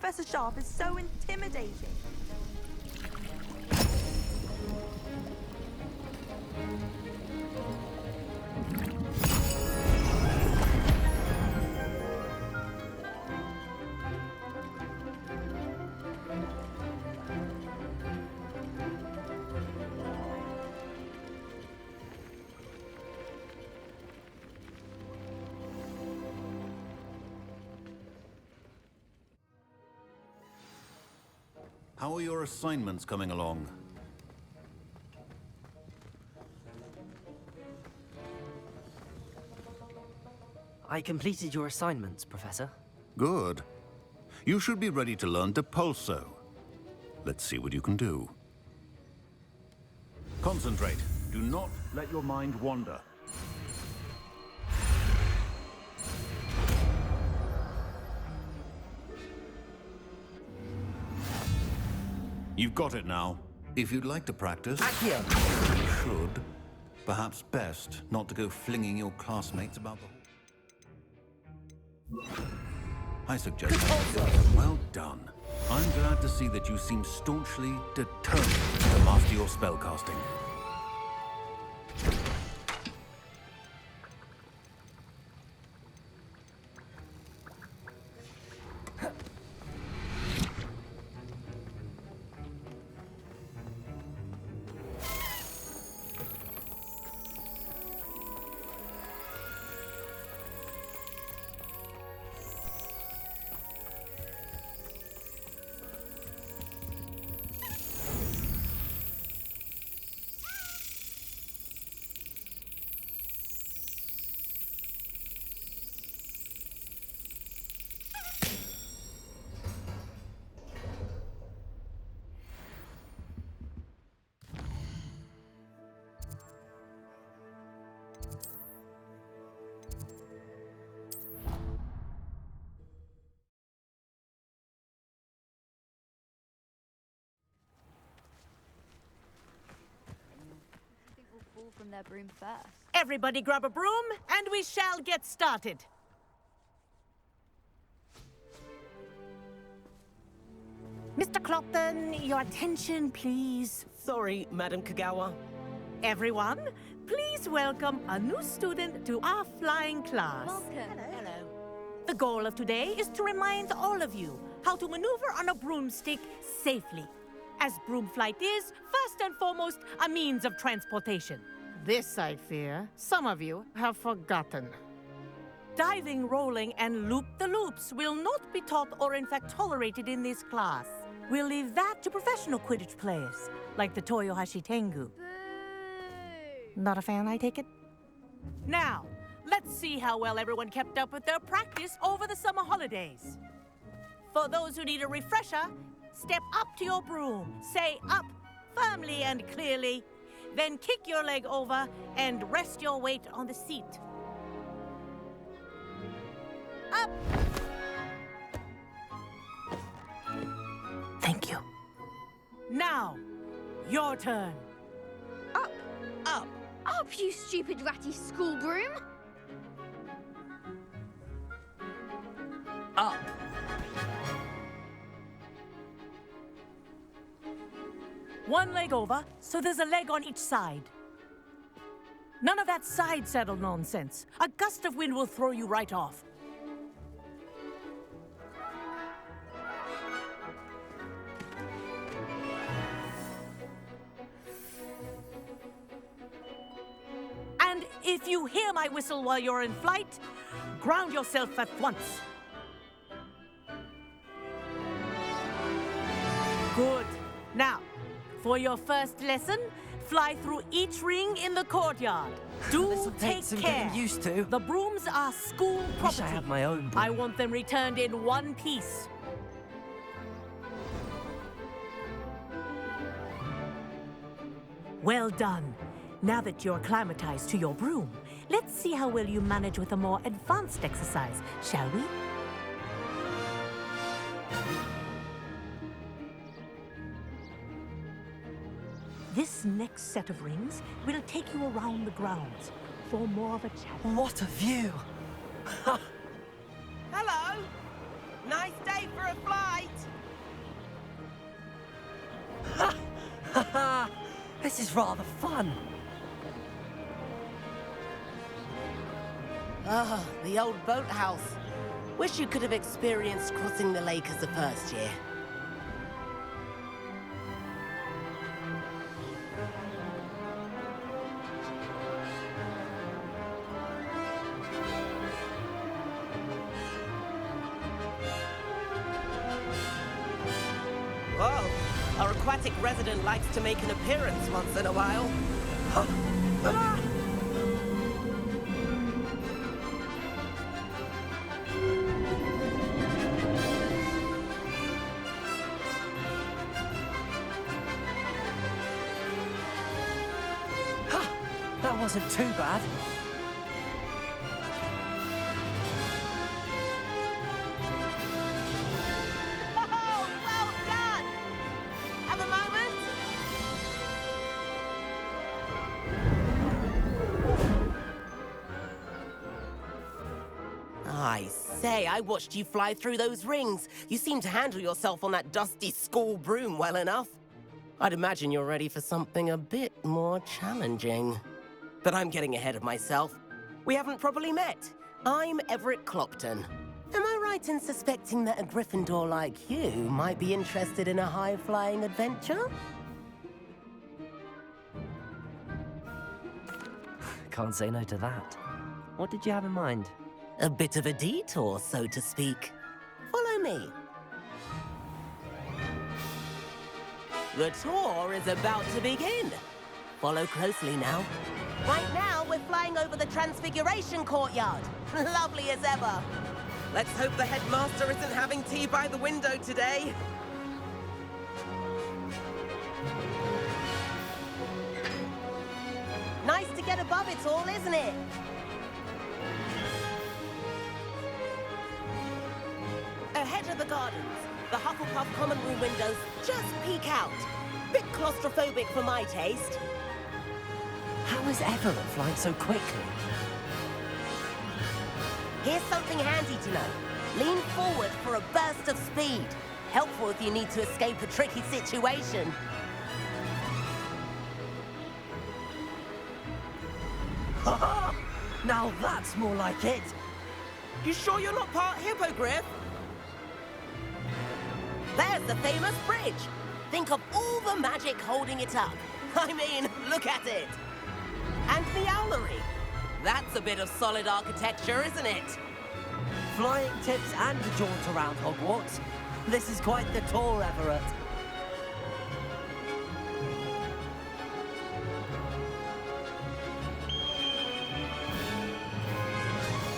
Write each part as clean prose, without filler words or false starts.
Professor Sharp is so intimidating. How are your assignments coming along? I completed your assignments, Professor. Good. You should be ready to learn Depulso. Let's see what you can do. Concentrate. Do not let your mind wander. You've got it now. If you'd like to practice, you should. Perhaps best not to go flinging your classmates about the... I suggest... Well done. I'm glad to see that you seem staunchly determined to master your spellcasting. From their broom first. Everybody grab a broom, and we shall get started. Mr. Clopton, your attention, please. Sorry, Madam Kagawa. Everyone, please welcome a new student to our flying class. Welcome. Hello. The goal of today is to remind all of you how to maneuver on a broomstick safely, as broom flight is, first and foremost, a means of transportation. This, I fear, some of you have forgotten. Diving, rolling, and loop-the-loops will not be taught or in fact tolerated in this class. We'll leave that to professional Quidditch players, like the Toyohashi Tengu. Boo! Not a fan, I take it? Now, let's see how well everyone kept up with their practice over the summer holidays. For those who need a refresher, step up to your broom, say up, firmly and clearly, then kick your leg over and rest your weight on the seat. Up! Thank you. Now, your turn. Up! Up! Up, you stupid ratty school broom! Up! One leg over, so there's a leg on each side. None of that side saddle nonsense. A gust of wind will throw you right off. And if you hear my whistle while you're in flight, ground yourself at once. Good. Now, for your first lesson, fly through each ring in the courtyard. Do This'll take some care. getting used to. The brooms are school Wish property. I had my own broom. I want them returned in one piece. Well done. Now that you're acclimatized to your broom, let's see how well you manage with a more advanced exercise, shall we? This next set of rings will take you around the grounds for more of a challenge. What a view! Hello! Nice day for a flight! Ha! This is rather fun. Ah, the old boathouse. Wish you could have experienced crossing the lake as a first year. Whoa, our aquatic resident likes to make an appearance once in a while. Ah! That wasn't too bad. Oh, well done! Have a moment? I say, I watched you fly through those rings. You seem to handle yourself on that dusty school broom well enough. I'd imagine you're ready for something a bit more challenging. But I'm getting ahead of myself. We haven't properly met. I'm Everett Clopton. Am I right in suspecting that a Gryffindor like you might be interested in a high-flying adventure? Can't say no to that. What did you have in mind? A bit of a detour, so to speak. Follow me. The tour is about to begin. Follow closely now. Right now, we're flying over the Transfiguration Courtyard. Lovely as ever. Let's hope the headmaster isn't having tea by the window today. Nice to get above it all, isn't it? Ahead of the gardens, the Hufflepuff common room windows just peek out. Bit claustrophobic for my taste. How is Everett flying so quickly? Here's something handy to know. Lean forward for a burst of speed. Helpful if you need to escape a tricky situation. Now that's more like it. You sure you're not part Hippogriff? There's the famous bridge. Think of all the magic holding it up. I mean, look at it. And the owlery. That's a bit of solid architecture, isn't it? Flying tips and a jaunt around Hogwarts. This is quite the tour, Everett.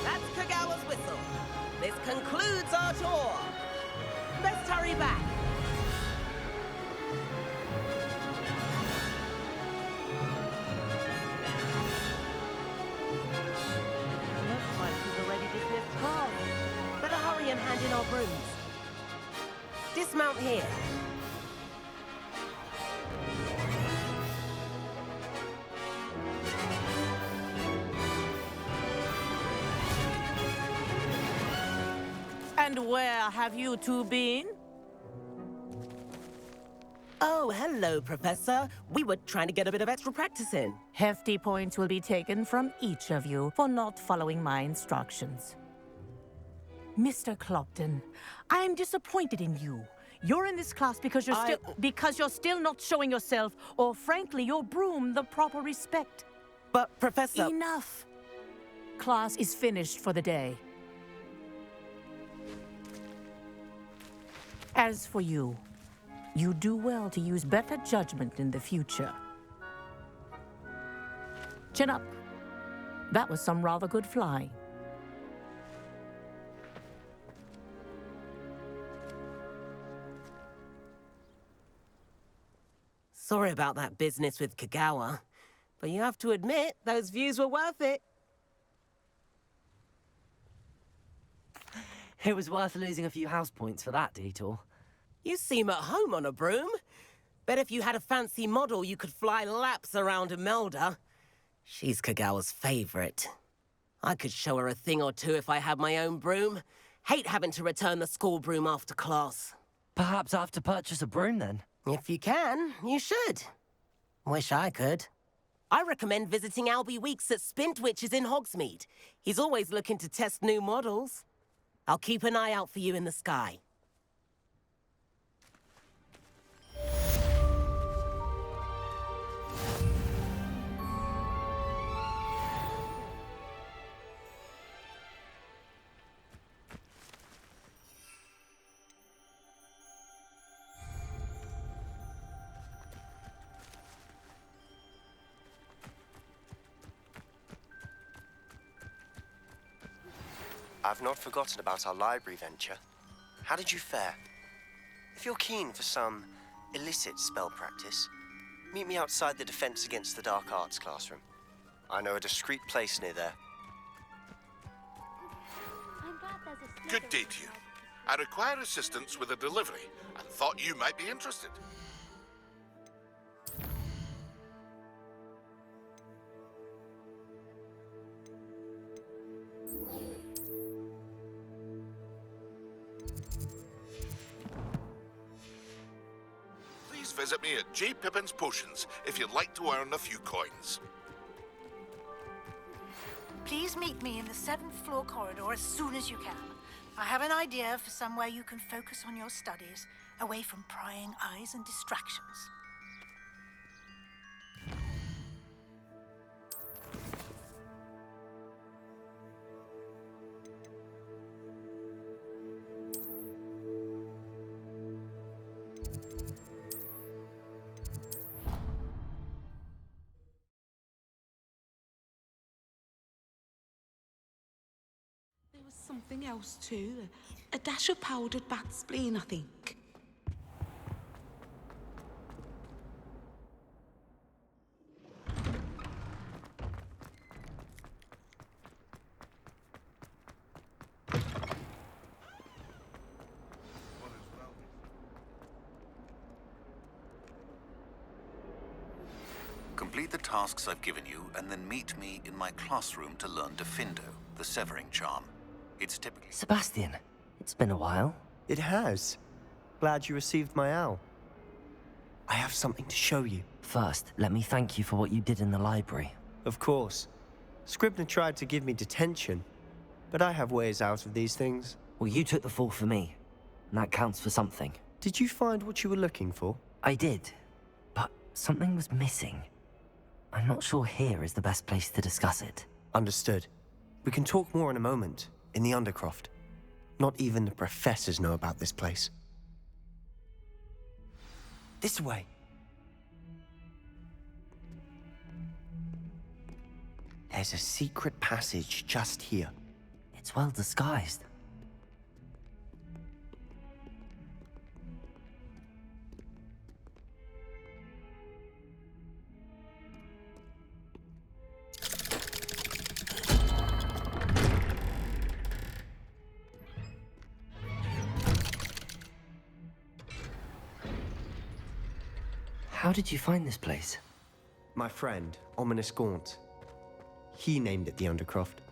That's Kagawa's whistle. This concludes our tour. Let's hurry back. Looks like we've already dismissed class. Better hurry and hand in our brooms. Dismount here. And where have you two been? Oh, hello, Professor. We were trying to get a bit of extra practice in. Hefty points will be taken from each of you for not following my instructions. Mr. Clopton, I am disappointed in you. You're in this class because you're still not showing yourself, or frankly, your broom the proper respect. But, Professor... Enough. Class is finished for the day. As for you, you do well to use better judgment in the future. Chin up. That was some rather good flying. Sorry about that business with Kagawa, but you have to admit, those views were worth it. It was worth losing a few house points for that detour. You seem at home on a broom. Bet if you had a fancy model, you could fly laps around Imelda. She's Kagawa's favorite. I could show her a thing or two if I had my own broom. Hate having to return the school broom after class. Perhaps I have to purchase a broom then. If you can, you should. Wish I could. I recommend visiting Albie Weeks at Spintwitches in Hogsmeade. He's always looking to test new models. I'll keep an eye out for you in the sky. I've not forgotten about our library venture. How did you fare? If you're keen for some illicit spell practice, meet me outside the Defense Against the Dark Arts classroom. I know a discreet place near there. I'm glad there's a Good day to you. I require assistance with a delivery and thought you might be interested. Please visit me at J. Pippin's Potions if you'd like to earn a few coins. Please meet me in the 7th floor corridor as soon as you can. I have an idea for somewhere you can focus on your studies, away from prying eyes and distractions. There was something else too. A dash of powdered bat spleen, I think. Complete the tasks I've given you, and then meet me in my classroom to learn Defindo, the severing charm. It's typically... Sebastian, it's been a while. It has. Glad you received my owl. I have something to show you. First, let me thank you for what you did in the library. Of course. Scribner tried to give me detention, but I have ways out of these things. Well, you took the fall for me, and that counts for something. Did you find what you were looking for? I did, but something was missing. I'm not sure here is the best place to discuss it. Understood. We can talk more in a moment, in the Undercroft. Not even the professors know about this place. This way. There's a secret passage just here. It's well disguised. How did you find this place? My friend, Ominous Gaunt. He named it the Undercroft.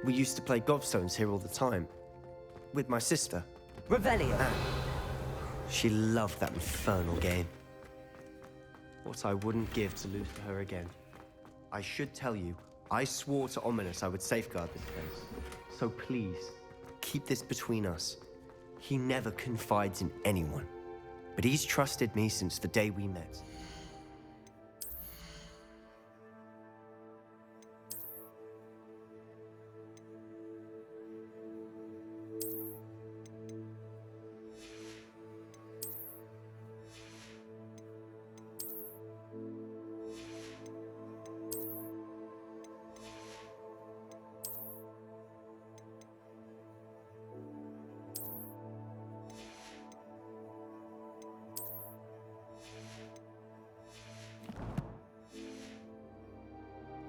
We used to play gobstones here all the time. With my sister. Revelio! She loved that infernal game. What I wouldn't give to lose to her again. I should tell you, I swore to Ominous I would safeguard this place. So please, keep this between us. He never confides in anyone. But he's trusted me since the day we met.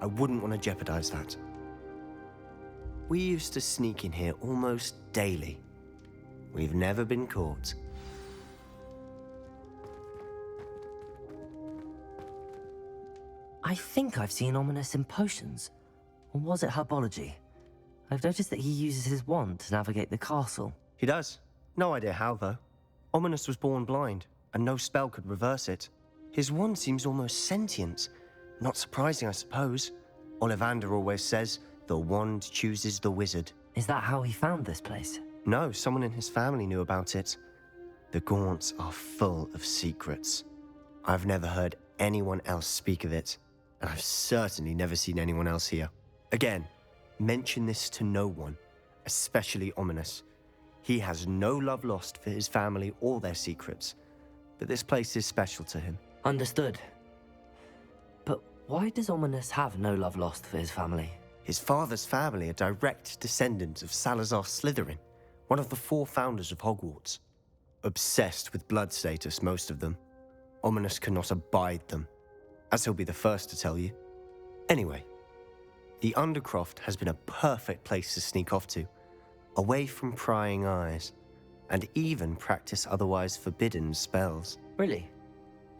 I wouldn't want to jeopardize that. We used to sneak in here almost daily. We've never been caught. I think I've seen Ominous in potions. Or was it herbology? I've noticed that he uses his wand to navigate the castle. He does. No idea how, though. Ominous was born blind, and no spell could reverse it. His wand seems almost sentient. Not surprising, I suppose. Ollivander always says, the wand chooses the wizard. Is that how he found this place? No, someone in his family knew about it. The Gaunts are full of secrets. I've never heard anyone else speak of it, and I've certainly never seen anyone else here. Again, mention this to no one, especially Ominous. He has no love lost for his family or their secrets, but this place is special to him. Understood. But why does Ominous have no love lost for his family? His father's family are direct descendants of Salazar Slytherin, one of the 4 founders of Hogwarts. Obsessed with blood status, most of them. Ominous cannot abide them, as he'll be the first to tell you. Anyway, the Undercroft has been a perfect place to sneak off to, away from prying eyes, and even practice otherwise forbidden spells. Really?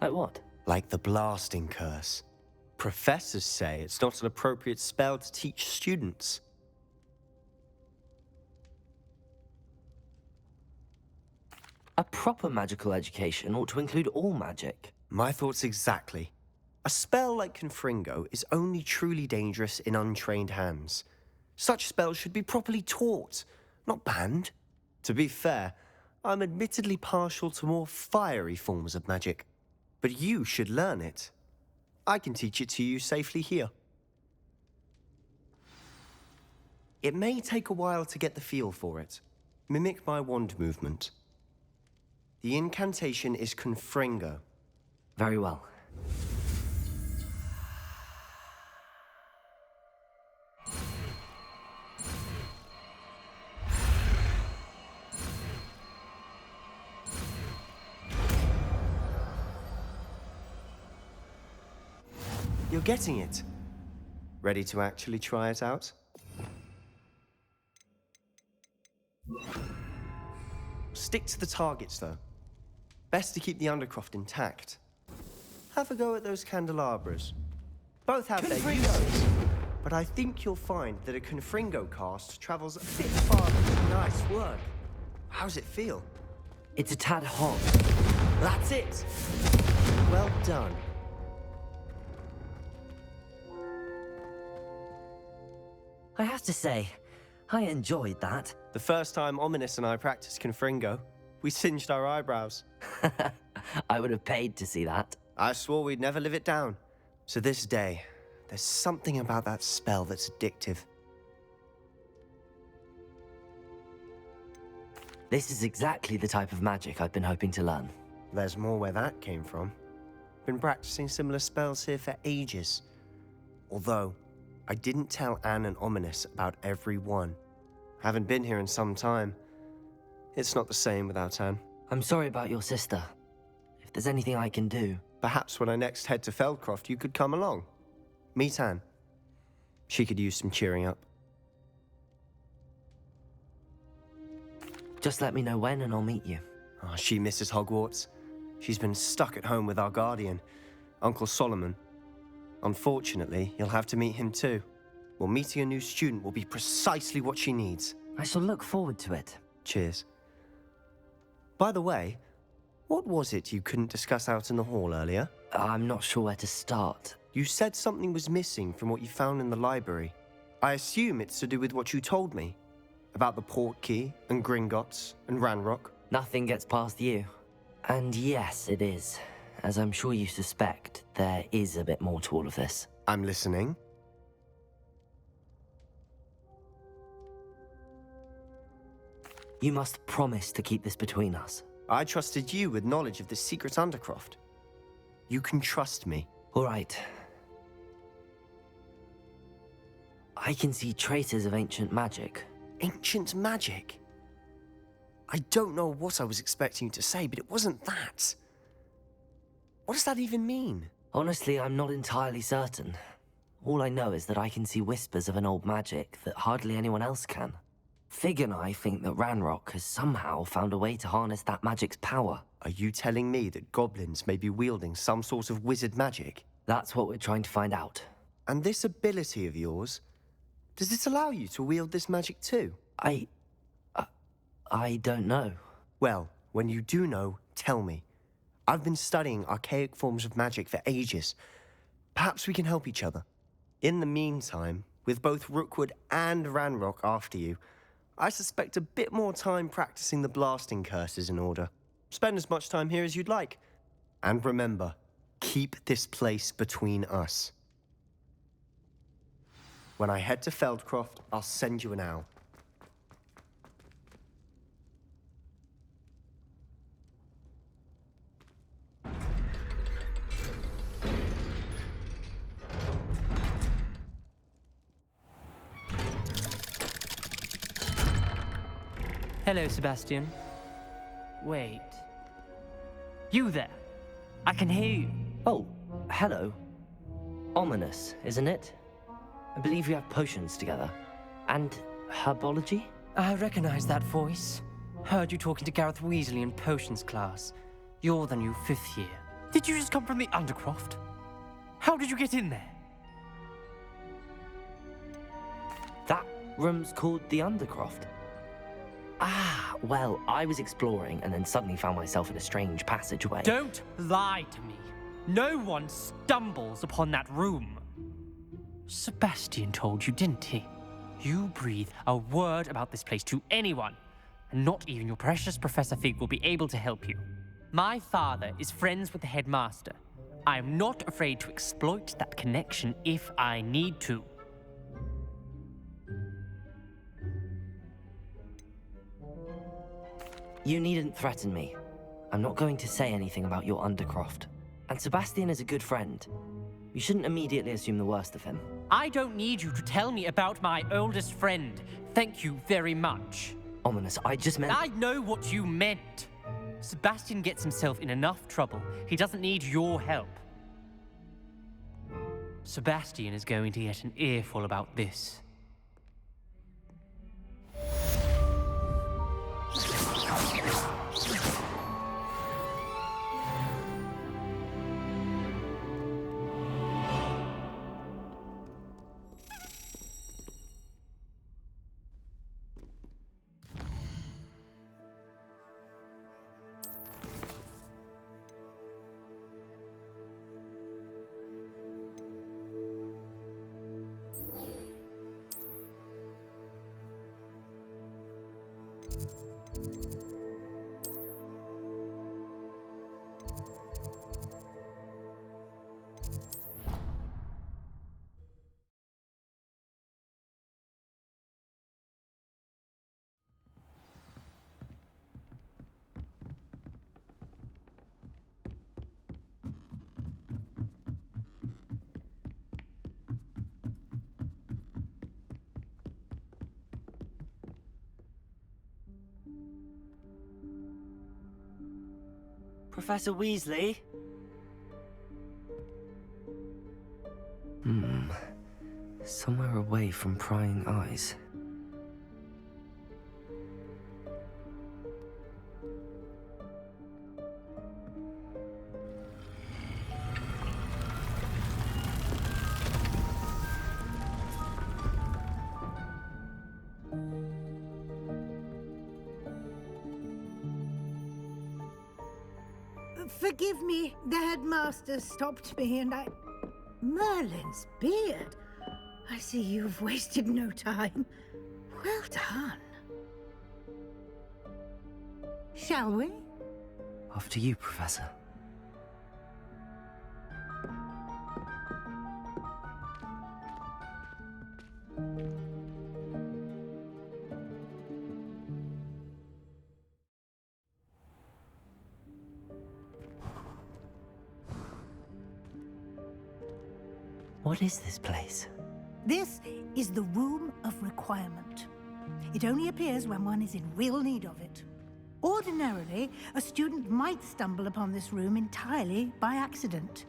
Like what? Like the blasting curse. Professors say it's not an appropriate spell to teach students. A proper magical education ought to include all magic. My thoughts exactly. A spell like Confringo is only truly dangerous in untrained hands. Such spells should be properly taught, not banned. To be fair, I'm admittedly partial to more fiery forms of magic. But you should learn it. I can teach it to you safely here. It may take a while to get the feel for it. Mimic my wand movement. The incantation is Confringo. Very well. You're getting it. Ready to actually try it out? Stick to the targets, though. Best to keep the Undercroft intact. Have a go at those candelabras. Both have their uses, but I think you'll find that a Confringo cast travels a bit farther. Nice work. How's it feel? It's a tad hot. That's it. Well done. I have to say, I enjoyed that. The first time Ominous and I practiced Confringo, we singed our eyebrows. I would have paid to see that. I swore we'd never live it down. So this day, there's something about that spell that's addictive. This is exactly the type of magic I've been hoping to learn. There's more where that came from. Been practicing similar spells here for ages. Although, I didn't tell Anne and Ominous about every one. Haven't been here in some time. It's not the same without Anne. I'm sorry about your sister. If there's anything I can do... Perhaps when I next head to Feldcroft, you could come along. Meet Anne. She could use some cheering up. Just let me know when and I'll meet you. Oh, she misses Hogwarts. She's been stuck at home with our guardian, Uncle Solomon. Unfortunately, you'll have to meet him too. Well, meeting a new student will be precisely what she needs. I shall look forward to it. Cheers. By the way, what was it you couldn't discuss out in the hall earlier? I'm not sure where to start. You said something was missing from what you found in the library. I assume it's to do with what you told me. About the Portkey, and Gringotts, and Ranrock. Nothing gets past you. And yes, it is. As I'm sure you suspect, there is a bit more to all of this. I'm listening. You must promise to keep this between us. I trusted you with knowledge of the secret Undercroft. You can trust me. All right. I can see traces of ancient magic. Ancient magic? I don't know what I was expecting you to say, but it wasn't that. What does that even mean? Honestly, I'm not entirely certain. All I know is that I can see whispers of an old magic that hardly anyone else can. Fig and I think that Ranrock has somehow found a way to harness that magic's power. Are you telling me that goblins may be wielding some sort of wizard magic? That's what we're trying to find out. And this ability of yours, Does it allow you to wield this magic too? I don't know. Well, when you do know, tell me. I've been studying archaic forms of magic for ages. Perhaps we can help each other. In the meantime, with both Rookwood and Ranrock after you, I suspect a bit more time practicing the blasting curse is in order. Spend as much time here as you'd like. And remember, keep this place between us. When I head to Feldcroft, I'll send you an owl. Hello, Sebastian. Wait. You there? I can hear you. Oh, hello. Ominous, isn't it? I believe we have potions together. And herbology? I recognize that voice. Heard you talking to Gareth Weasley in potions class. You're the new 5th year. Did you just come from the Undercroft? How did you get in there? That room's called the Undercroft. Ah, well, I was exploring and then suddenly found myself in a strange passageway. Don't lie to me. No one stumbles upon that room. Sebastian told you, didn't he? You breathe a word about this place to anyone, and not even your precious Professor Fig will be able to help you. My father is friends with the headmaster. I am not afraid to exploit that connection if I need to. You needn't threaten me. I'm not going to say anything about your Undercroft. And Sebastian is a good friend. You shouldn't immediately assume the worst of him. I don't need you to tell me about my oldest friend. Thank you very much. Ominous, I just meant... I know what you meant. Sebastian gets himself in enough trouble. He doesn't need your help. Sebastian is going to get an earful about this. Professor Weasley? Somewhere away from prying eyes. Forgive me, the headmaster stopped me and I... Merlin's beard. I see you've wasted no time. Well done. Shall we? After you, Professor. What is this place? This is the Room of Requirement. It only appears when one is in real need of it. Ordinarily, a student might stumble upon this room entirely by accident.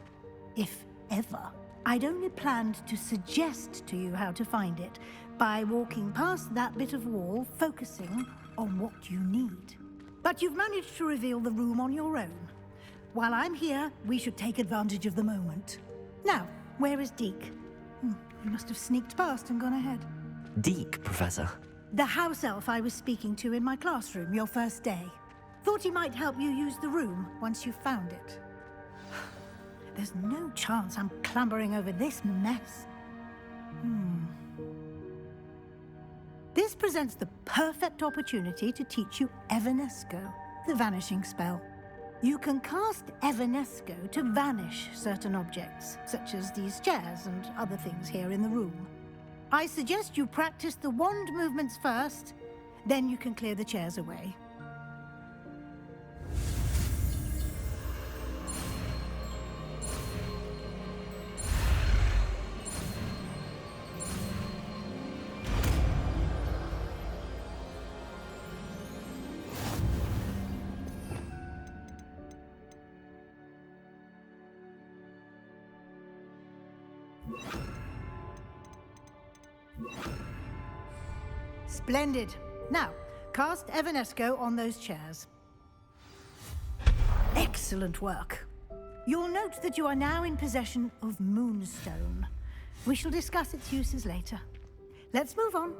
If ever. I'd only planned to suggest to you how to find it by walking past that bit of wall, focusing on what you need. But you've managed to reveal the room on your own. While I'm here, we should take advantage of the moment. Now, where is Deke? He must have sneaked past and gone ahead. Deke, Professor. The house elf I was speaking to in my classroom your first day. Thought he might help you use the room once you found it. There's no chance I'm clambering over this mess. This presents the perfect opportunity to teach you Evanesco, the vanishing spell. You can cast Evanesco to vanish certain objects, such as these chairs and other things here in the room. I suggest you practice the wand movements first, then you can clear the chairs away. Splendid. Now, cast Evanesco on those chairs. Excellent work. You'll note that you are now in possession of Moonstone. We shall discuss its uses later. Let's move on.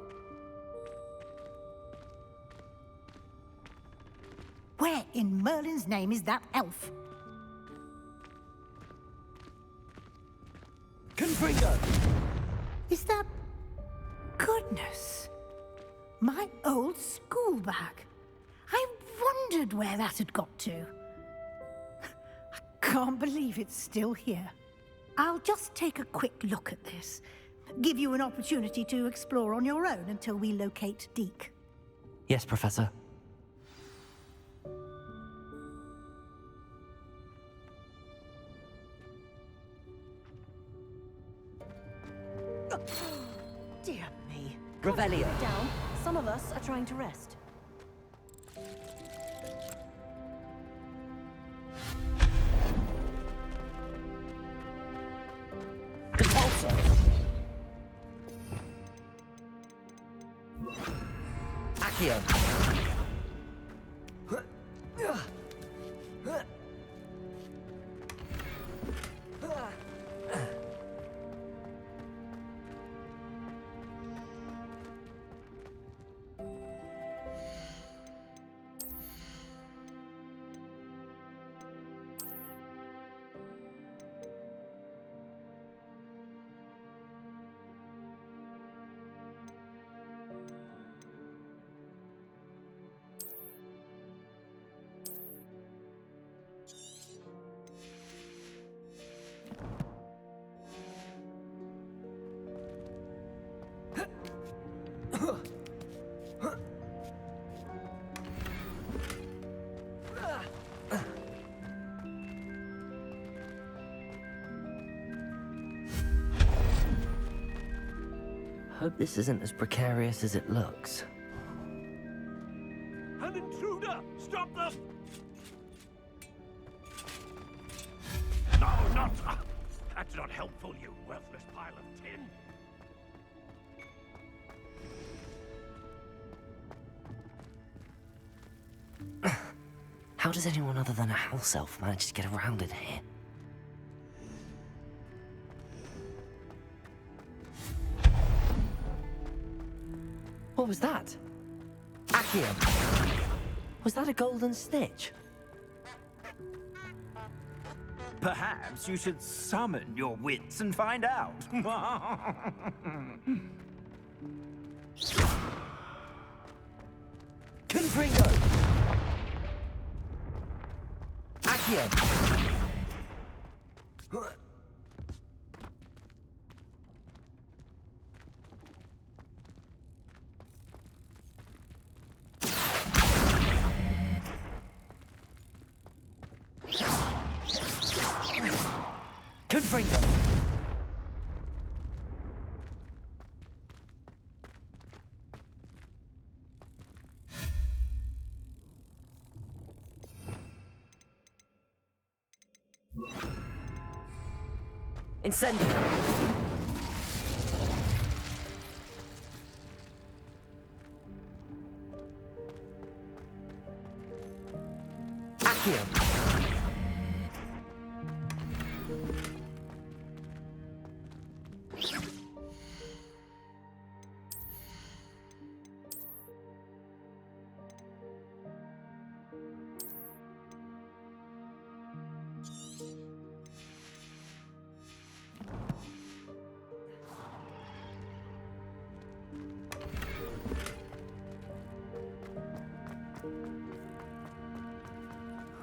Where in Merlin's name is that elf? Confringo! Is that... Goodness. My old school bag. I wondered where that had got to. I can't believe it's still here. I'll just take a quick look at this. Give you an opportunity to explore on your own until we locate Deke. Yes, Professor. Dear me. Revelio. Down. Some of us are trying to rest. Compulsor. Accio. Hope this isn't as precarious as it looks. An intruder! Stop them! No, not... That's not helpful, you worthless pile of tin. How does anyone other than a house elf manage to get around in here? What was that? Accio. Was that a golden snitch? Perhaps you should summon your wits and find out. Confringo. Accio. Confringo. Incendio. Accio.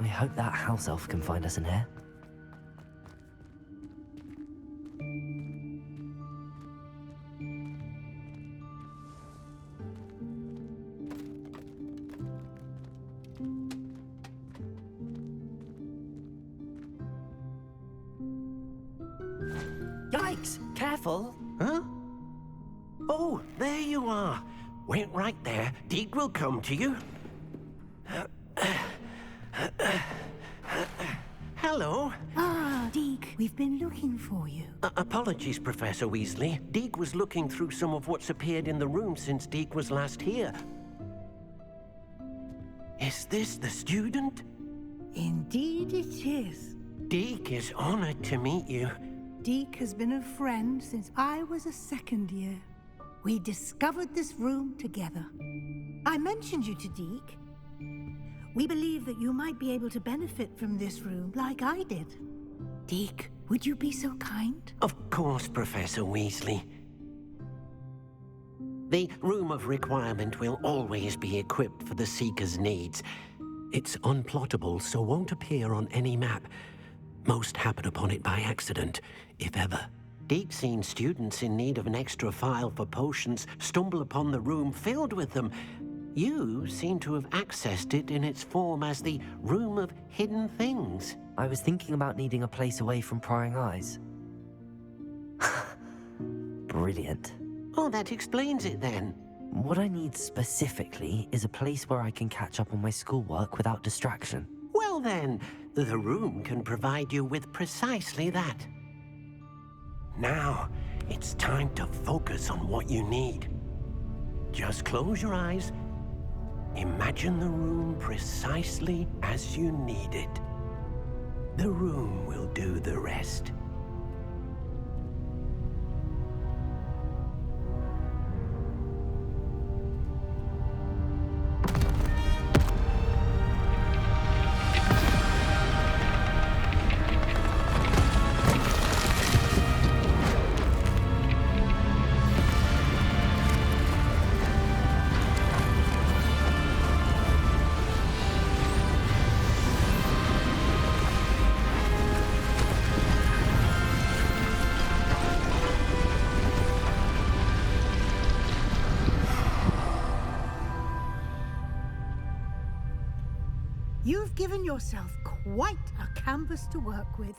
I hope that house elf can find us in here. Yikes! Careful! Huh? Oh, there you are. Wait right there. Deke will come to you. Hello. Ah, Deke, we've been looking for you. Apologies, Professor Weasley. Deke was looking through some of what's appeared in the room since Deke was last here. Is this the student? Indeed it is. Deke is honored to meet you. Deke has been a friend since I was a second year. We discovered this room together. I mentioned you to Deke. We believe that you might be able to benefit from this room like I did. Deke, would you be so kind? Of course, Professor Weasley. The Room of Requirement will always be equipped for the Seeker's needs. It's unplottable, so won't appear on any map. Most happen upon it by accident, if ever. Deke's seen students in need of an extra file for potions stumble upon the room filled with them. You seem to have accessed it in its form as the Room of Hidden Things. I was thinking about needing a place away from prying eyes. Brilliant. Oh, that explains it then. What I need specifically is a place where I can catch up on my schoolwork without distraction. Well then, the room can provide you with precisely that. Now, it's time to focus on what you need. Just close your eyes. Imagine the room precisely as you need it. The room will do the rest. You've given yourself quite a canvas to work with.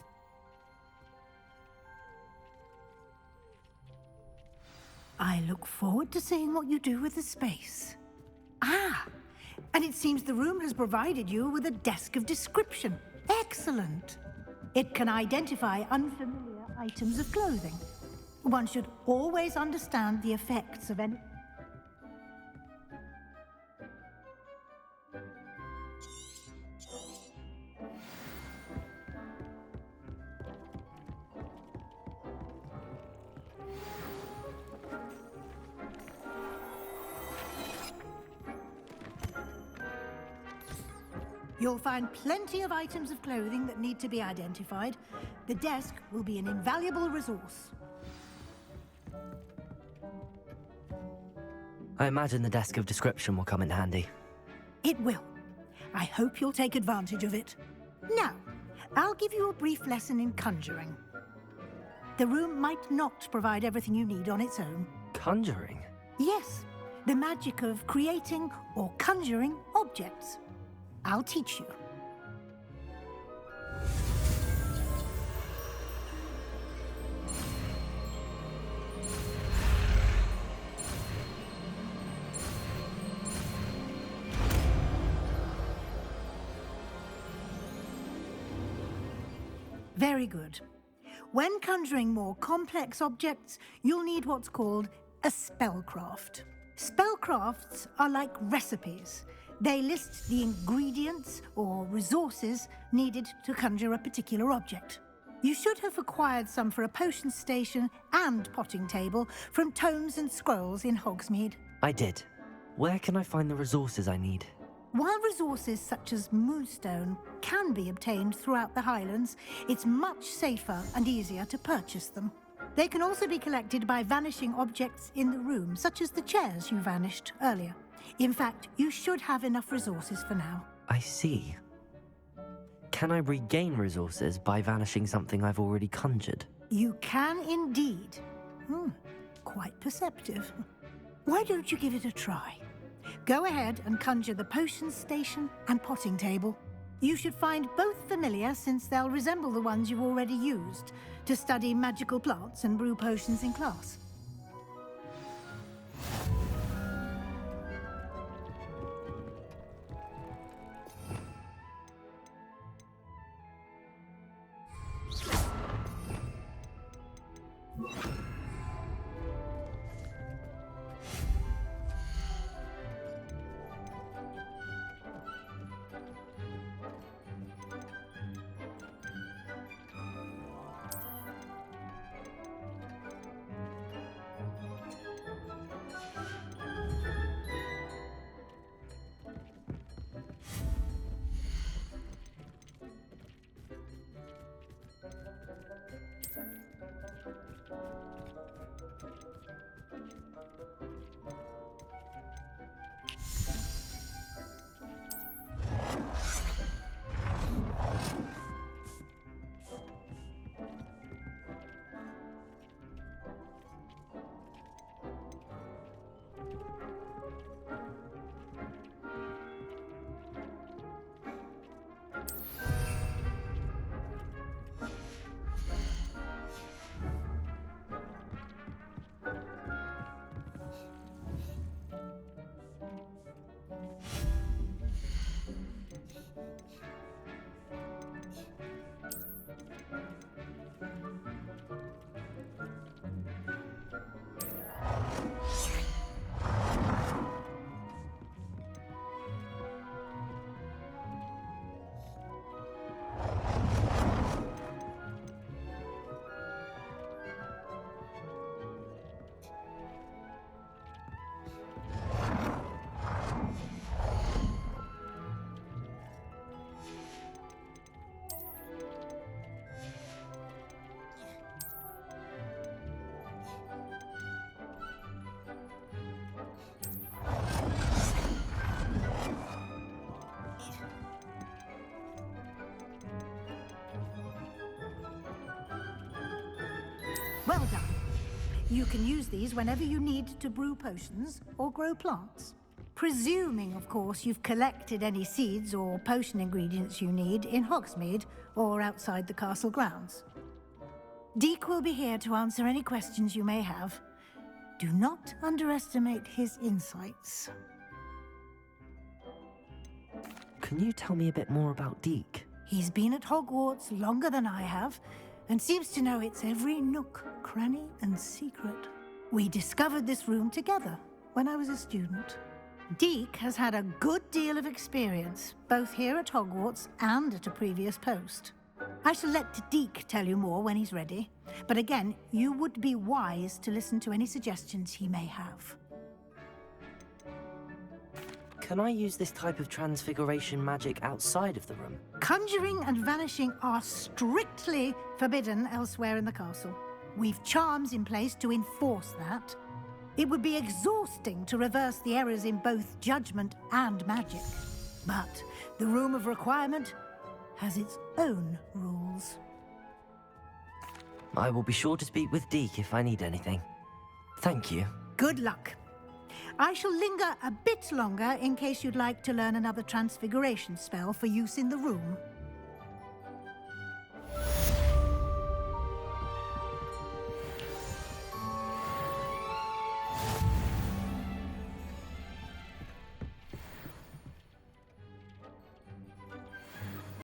I look forward to seeing what you do with the space. Ah, and it seems the room has provided you with a desk of description. Excellent. It can identify unfamiliar items of clothing. One should always understand the effects of any... You'll find plenty of items of clothing that need to be identified. The desk will be an invaluable resource. I imagine the desk of description will come in handy. It will. I hope you'll take advantage of it. Now, I'll give you a brief lesson in conjuring. The room might not provide everything you need on its own. Conjuring? Yes, the magic of creating or conjuring objects. I'll teach you. Very good. When conjuring more complex objects, you'll need what's called a spellcraft. Spellcrafts are like recipes. They list the ingredients or resources needed to conjure a particular object. You should have acquired some for a potion station and potting table from tomes and scrolls in Hogsmeade. I did. Where can I find the resources I need? While resources such as moonstone can be obtained throughout the Highlands, it's much safer and easier to purchase them. They can also be collected by vanishing objects in the room, such as the chairs you vanished earlier. In fact, you should have enough resources for now. I see. Can I regain resources by vanishing something I've already conjured? You can indeed. Quite perceptive. Why don't you give it a try? Go ahead and conjure the potions station and potting table. You should find both familiar, since they'll resemble the ones you've already used to study magical plants and brew potions in class. Well done. You can use these whenever you need to brew potions or grow plants. Presuming, of course, you've collected any seeds or potion ingredients you need in Hogsmeade or outside the castle grounds. Deek will be here to answer any questions you may have. Do not underestimate his insights. Can you tell me a bit more about Deek? He's been at Hogwarts longer than I have, and seems to know its every nook, cranny, and secret. We discovered this room together when I was a student. Deek has had a good deal of experience, both here at Hogwarts and at a previous post. I shall let Deek tell you more when he's ready, but again, you would be wise to listen to any suggestions he may have. Can I use this type of transfiguration magic outside of the room? Conjuring and vanishing are strictly forbidden elsewhere in the castle. We've charms in place to enforce that. It would be exhausting to reverse the errors in both judgment and magic. But the Room of Requirement has its own rules. I will be sure to speak with Deek if I need anything. Thank you. Good luck. I shall linger a bit longer in case you'd like to learn another transfiguration spell for use in the room.